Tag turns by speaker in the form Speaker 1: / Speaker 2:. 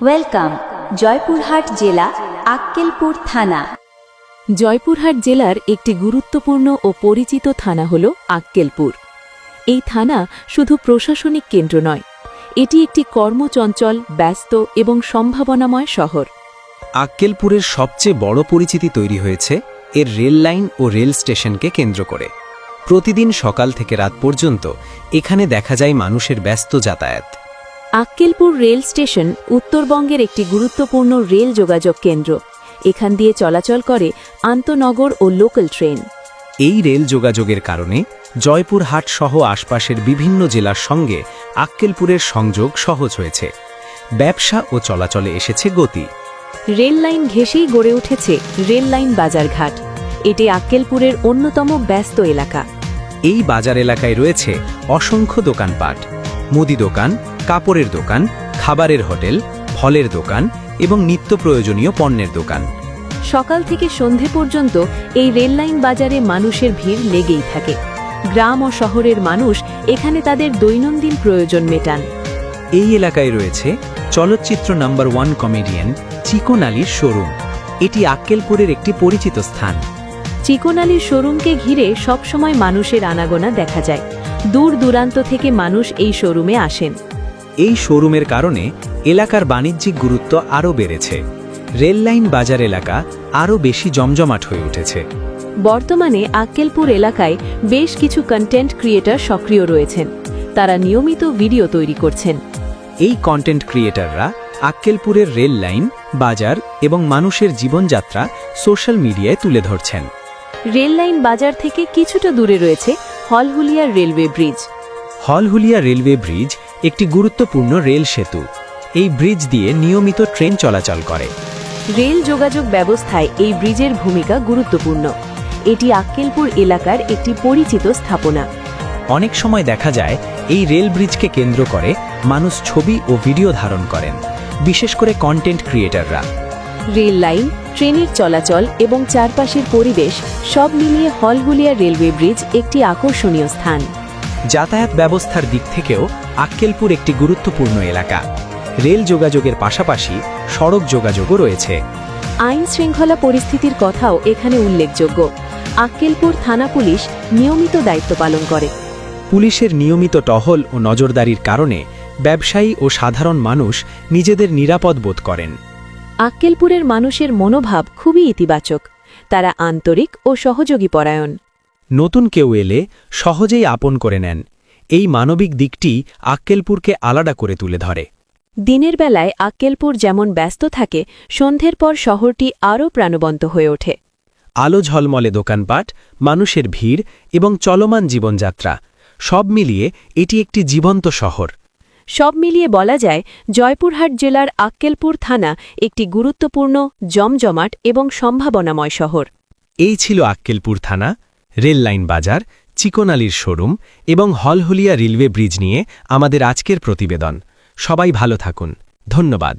Speaker 1: Welcome Joypurhat জেলা আক্কেলপুর থানা।
Speaker 2: জয়পুরহাট জেলার একটি গুরুত্বপূর্ণ ও পরিচিত থানা হল আক্কেলপুর। এই থানা শুধু প্রশাসনিক কেন্দ্র নয়, এটি একটি কর্মচঞ্চল, ব্যস্ত এবং সম্ভাবনাময় শহর।
Speaker 3: আক্কেলপুরের সবচেয়ে বড় পরিচিতি তৈরি হয়েছে এর রেল লাইন ও রেল স্টেশনকে কেন্দ্র করে। প্রতিদিন সকাল থেকে রাত পর্যন্ত এখানে দেখা যায় মানুষের ব্যস্ত যাতায়াত।
Speaker 2: আক্কেলপুর রেল স্টেশন উত্তরবঙ্গের একটি গুরুত্বপূর্ণ রেল যোগাযোগ কেন্দ্র। এখান দিয়ে চলাচল করে আন্তনগর ও লোকাল ট্রেন।
Speaker 3: এই রেল যোগাযোগের কারণে জয়পুরহাট সহ আশপাশের বিভিন্ন জেলার সঙ্গে আক্কেলপুরের সংযোগ সহজ হয়েছে। ব্যবসা ও চলাচলে এসেছে গতি।
Speaker 2: রেল লাইন ঘেঁষেই গড়ে উঠেছে রেল লাইন বাজারঘাট। এটি আক্কেলপুরের অন্যতম ব্যস্ত এলাকা।
Speaker 3: এই বাজার এলাকায় রয়েছে অসংখ্য দোকানপাট, মুদি দোকান, কাপড়ের দোকান, খাবারের হোটেল, ফলের দোকান এবং নিত্য প্রয়োজনীয় পণ্যের দোকান।
Speaker 2: সকাল থেকে সন্ধে পর্যন্ত এই রেললাইন বাজারে মানুষের ভিড় লেগেই থাকে। গ্রাম ও শহরের মানুষ এখানে তাদের দৈনন্দিন প্রয়োজন মেটান।
Speaker 3: এই এলাকায় রয়েছে চলচ্চিত্র নাম্বার 1 কমেডিয়ান চিকন আলীর শোরুম। এটি আক্কেলপুরের একটি পরিচিত স্থান।
Speaker 2: চিকন আলীর শোরুমকে ঘিরে সবসময় মানুষের আনাগোনা দেখা যায়। দূর দূরান্ত থেকে মানুষ এই শোরুমে আসেন।
Speaker 3: এই শোরুমের কারণে এলাকার বাণিজ্যিক গুরুত্ব আরও বেড়েছে। রেললাইন বাজার এলাকা আরও বেশি জমজমাট হয়ে উঠেছে।
Speaker 2: বর্তমানে আক্কেলপুর এলাকায় বেশ কিছু কন্টেন্ট ক্রিয়েটর সক্রিয় রয়েছেন। তারা নিয়মিত ভিডিও তৈরি করছেন।
Speaker 3: এই কন্টেন্ট ক্রিয়েটররা আক্কেলপুরের রেল লাইন, বাজার এবং মানুষের জীবনযাত্রা সোশ্যাল মিডিয়ায় তুলে ধরছেন।
Speaker 2: রেললাইন বাজার থেকে কিছুটা দূরে রয়েছে হলহুলিয়া রেলওয়ে ব্রিজ।
Speaker 3: হলহুলিয়া রেলওয়ে ব্রিজ একটি গুরুত্বপূর্ণ রেল সেতু। এই ব্রিজ দিয়ে নিয়মিত ট্রেন চলাচল করে।
Speaker 2: রেল যোগাযোগ ব্যবস্থায় এই ব্রিজের ভূমিকা গুরুত্বপূর্ণ। এটি আক্কেলপুর এলাকার একটি পরিচিত স্থাপনা।
Speaker 3: অনেক সময় দেখা যায় এই রেল ব্রিজকে কেন্দ্র করে মানুষ ছবি ও ভিডিও ধারণ করেন, বিশেষ করে কন্টেন্ট ক্রিয়েটররা।
Speaker 2: রেল লাইন, ট্রেনের চলাচল এবং চারপাশের পরিবেশ সব মিলিয়ে হলহুলিয়া রেলওয়ে ব্রিজ একটি আকর্ষণীয় স্থান।
Speaker 3: যাতায়াত ব্যবস্থার দিক থেকেও আক্কেলপুর একটি গুরুত্বপূর্ণ এলাকা। রেল যোগাযোগের পাশাপাশি সড়ক যোগাযোগও রয়েছে।
Speaker 2: আইন শৃঙ্খলা পরিস্থিতির কথাও এখানে উল্লেখযোগ্য। আক্কেলপুর থানা পুলিশ নিয়মিত দায়িত্ব পালন করে।
Speaker 3: পুলিশের নিয়মিত টহল ও নজরদারির কারণে ব্যবসায়ী ও সাধারণ মানুষ নিজেদের নিরাপদ বোধ করেন।
Speaker 2: আক্কেলপুরের মানুষের মনোভাব খুবই ইতিবাচক। তারা আন্তরিক ও সহযোগী পরায়ণ।
Speaker 3: নতুন কেউ এলে সহজেই আপন করে নেন। এই মানবিক দিকটি আক্কেলপুরকে আলাদা করে তুলে ধরে।
Speaker 2: দিনের বেলায় আক্কেলপুর যেমন ব্যস্ত থাকে, সন্ধ্যের পর শহরটি আরও প্রাণবন্ত হয়ে ওঠে।
Speaker 3: আলো ঝলমলে দোকানপাট, মানুষের ভিড় এবং চলমান জীবনযাত্রা সব মিলিয়ে এটি একটি জীবন্ত শহর।
Speaker 2: সব মিলিয়ে বলা যায় জয়পুরহাট জেলার আক্কেলপুর থানা একটি গুরুত্বপূর্ণ, জমজমাট এবং সম্ভাবনাময় শহর।
Speaker 3: এই ছিল আক্কেলপুর থানা, রেল লাইন বাজার, চিকন আলীর শোরুম এবং হলহুলিয়া রেলওয়ে ব্রিজ নিয়ে আমাদের আজকের প্রতিবেদন। সবাই ভালো থাকুন। ধন্যবাদ।